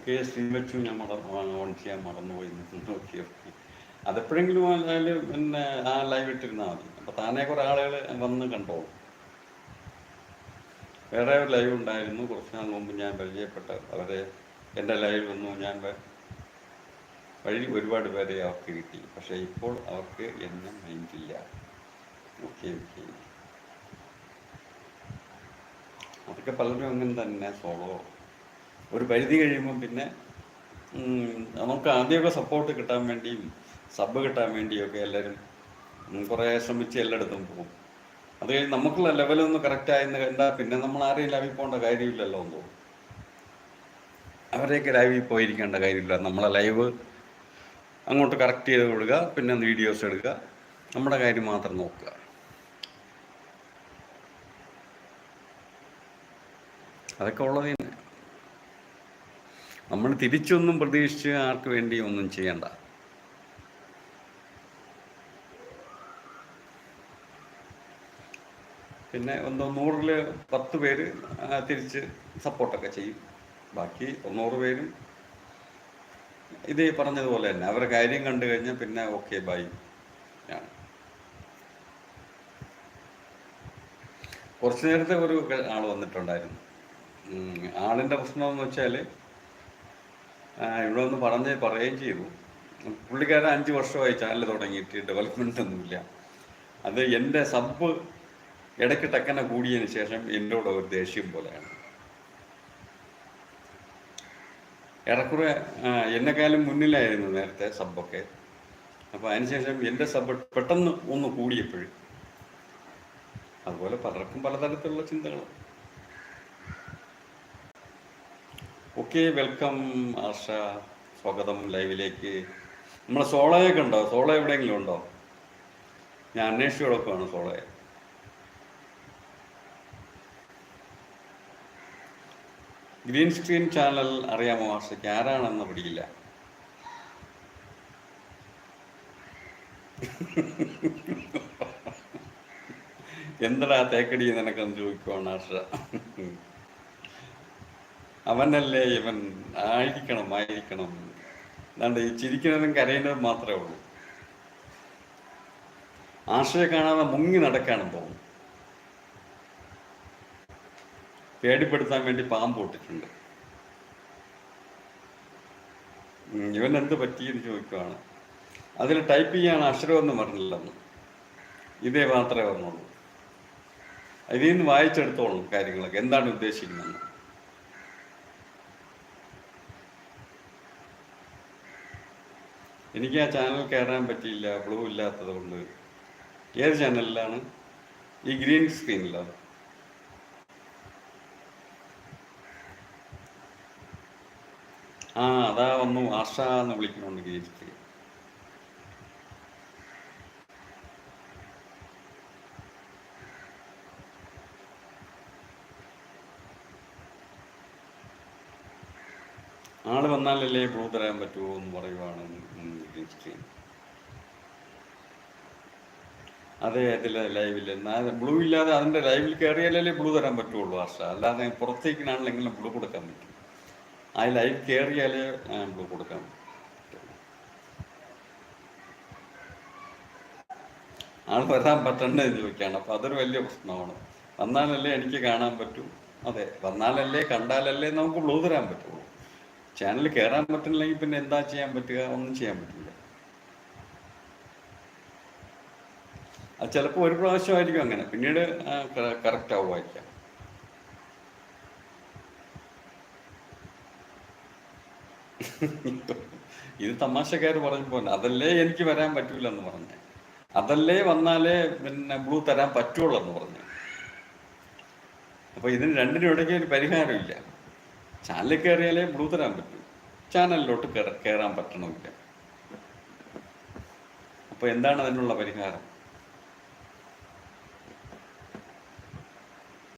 Okay, stream വെച്ചു. ഞാൻ on ചെയ്യാൻ മറന്നുപോയി. ഓക്കെ ഓക്കെ, അതെപ്പോഴെങ്കിലും അതിൽ പിന്നെ ആ ലൈവ് ഇട്ടിരുന്നാൽ മതി. അപ്പോൾ താനേ കുറേ ആളുകൾ വന്ന് കണ്ടോളും. വേറെ ഒരു ലൈവ് ഉണ്ടായിരുന്നു കുറച്ച് നാൾ മുമ്പ്, ഞാൻ പരിചയപ്പെട്ട അവരെ എൻ്റെ ലൈവിൽ വന്നു. ഞാൻ വഴി ഒരുപാട് പേരെ അവർക്ക് കിട്ടി. പക്ഷേ ഇപ്പോൾ അവർക്ക് എന്നെ മൈൻഡില്ല. ഓക്കെ ഓക്കെ, അതൊക്കെ പലരും അങ്ങനെ തന്നെ. സോളോ ഒരു പരിധി കഴിയുമ്പം പിന്നെ നമുക്ക് ആദ്യമൊക്കെ സപ്പോർട്ട് കിട്ടാൻ വേണ്ടിയും സബ് കിട്ടാൻ വേണ്ടിയൊക്കെ എല്ലാവരും കുറേ ശ്രമിച്ച് എല്ലായിടത്തും പോകും. അത് കഴിഞ്ഞ് നമുക്കുള്ള ലെവലൊന്ന് കറക്റ്റായെന്ന് കണ്ടാൽ പിന്നെ നമ്മൾ ആരെയും ലൈവിൽ പോകേണ്ട കാര്യമില്ലല്ലോ എന്ന് തോന്നും. അവരെയൊക്കെ ലൈവിൽ പോയിരിക്കേണ്ട കാര്യമില്ല. നമ്മളെ ലൈവ് അങ്ങോട്ട് കറക്റ്റ് ചെയ്ത് കൊടുക്കുക, പിന്നെ വീഡിയോസ് എടുക്കുക, നമ്മുടെ കാര്യം മാത്രം നോക്കുക. അതൊക്കെ ഉള്ളത് തന്നെ. നമ്മൾ തിരിച്ചൊന്നും പ്രതീക്ഷിച്ച് ആർക്ക് വേണ്ടി ഒന്നും ചെയ്യണ്ട. പിന്നെ 100-ൽ 10 പേര് തിരിച്ച് സപ്പോർട്ടൊക്കെ ചെയ്യും. ബാക്കി 100 പേരും ഇത് പറഞ്ഞതുപോലെ തന്നെ അവരുടെ കാര്യം കണ്ടു കഴിഞ്ഞാൽ പിന്നെ ഓക്കെ ബൈ ആണ്. കുറച്ച് നേരത്തെ ഒരു ആൾ വന്നിട്ടുണ്ടായിരുന്നു. ആളിൻ്റെ പ്രശ്നമെന്ന് വെച്ചാൽ ഇവിടെ ഒന്ന് പറയുകയും ചെയ്തു. പുള്ളിക്കാരൻ 5 വർഷമായി ചാനൽ തുടങ്ങിയിട്ട് ഡെവലപ്മെൻ്റ് ഒന്നുമില്ല. അത് എൻ്റെ സബ് ഇടയ്ക്ക് ടക്കനെ കൂടിയതിന് ശേഷം എന്നോട് ഒരു ദേഷ്യം പോലെയാണ്. ഏറെക്കുറെ എന്നെക്കാളും മുന്നിലായിരുന്നു നേരത്തെ സബ്ബൊക്കെ. അപ്പോൾ അതിനുശേഷം എൻ്റെ സബ് പെട്ടെന്ന് ഒന്ന് കൂടിയപ്പോഴും. അതുപോലെ പലർക്കും പലതരത്തിലുള്ള ചിന്തകൾ. ഓക്കെ, വെൽക്കം ആർഷ, സ്വാഗതം ലൈവിലേക്ക്. നമ്മളെ സോളയൊക്കെ ഉണ്ടോ? സോള എവിടെയെങ്കിലും ഉണ്ടോ? ഞാൻ അന്വേഷിച്ച് കിടക്കുവാണ് സോളയെ. ഗ്രീൻ സ്ക്രീൻ ചാനൽ അറിയാമോ ആർഷയ്ക്ക്? ആരാണെന്ന് പിടിയില്ല. എന്തടാ തേക്കടി നിനക്കെന്ന് ചോദിക്കുവാണ് ആർഷ. അവനല്ലേ ഇവൻ? ആയിരിക്കണം. അതാണ്ട് ഈ ചിരിക്കുന്നതും കരയുന്നതും മാത്രമേ ഉള്ളൂ. ആർഷയെ കാണാതെ മുങ്ങി നടക്കാനും തോന്നും. പേടിപ്പെടുത്താൻ വേണ്ടി പാമ്പ് പൊട്ടിട്ടുണ്ട്. ഇവൻ എന്ത് പറ്റിയെന്ന് ചോദിക്കുവാണ്. അതിൽ ടൈപ്പ് ചെയ്യാൻ അക്ഷരമൊന്നും പറഞ്ഞില്ലെന്ന്, ഇതേ മാത്രമേ പറഞ്ഞുള്ളൂ. ഇതിൽ നിന്ന് വായിച്ചെടുത്തോളും കാര്യങ്ങളൊക്കെ, എന്താണ് ഉദ്ദേശിക്കുന്നതെന്ന്. എനിക്ക് ആ ചാനൽ കയറാൻ പറ്റിയില്ല, ബ്ലൂ ഇല്ലാത്തത് കൊണ്ട്. ഏത് ചാനലിലാണ്? ഈ ഗ്രീൻ സ്ക്രീനിലോ? അതാ വന്നു. ആർഷ എന്ന് വിളിക്കണുണ്ട് ഗ്രീൻ സ്ക്രീൻ. ആള് വന്നാലല്ലേ ബ്ലൂ തരാൻ പറ്റുമോ എന്ന് പറയുവാണ് ഗ്രീൻ സ്ക്രീൻ. അതെ, അതിലെ ലൈവിൽ ബ്ലൂ ഇല്ലാതെ അതിൻ്റെ ലൈവിൽ കയറിയാലല്ലേ ബ്ലൂ തരാൻ പറ്റുള്ളൂ ആർഷ. അല്ലാതെ പുറത്തേക്കിനാണെങ്കിലും ബ്ലൂ കൊടുക്കാൻ പറ്റും. ആ ലൈവ് കയറിയാലേ ബ്ലൂ കൊടുക്കാൻ പറ്റും. ആൾ വരാൻ പറ്റണ്ടെന്ന് ചോദിക്കുകയാണ്. അപ്പം അതൊരു വലിയ പ്രശ്നമാണ്. വന്നാലല്ലേ എനിക്ക് കാണാൻ പറ്റൂ. അതെ, വന്നാലല്ലേ കണ്ടാലല്ലേ നമുക്ക് ബ്ലൂ തരാൻ പറ്റുള്ളൂ. ചാനൽ കയറാൻ പറ്റുന്നില്ലെങ്കിൽ പിന്നെ എന്താ ചെയ്യാൻ പറ്റുക? ഒന്നും ചെയ്യാൻ പറ്റില്ല. അത് ചിലപ്പോൾ ഒരു പ്രാവശ്യമായിരിക്കും അങ്ങനെ, പിന്നീട് കറക്റ്റ് ആവുമായിരിക്കാം. ഇത് തമാശക്കാർ പറഞ്ഞു പോലെ, അതല്ലേ എനിക്ക് വരാൻ പറ്റൂലെന്ന് പറഞ്ഞ്, അതല്ലേ വന്നാലേ പിന്നെ ബ്ലൂ തരാൻ പറ്റുള്ളൂ എന്ന് പറഞ്ഞു. അപ്പോൾ ഇതിന് രണ്ടിനും ഇടയ്ക്ക് ഒരു പരിഹാരമില്ല. ചാനലിൽ കയറിയാലേ ബ്ലൂ തരാൻ പറ്റൂ, ചാനലിലോട്ട് കയറാൻ പറ്റണമില്ല. അപ്പോൾ എന്താണ് അതിനുള്ള പരിഹാരം?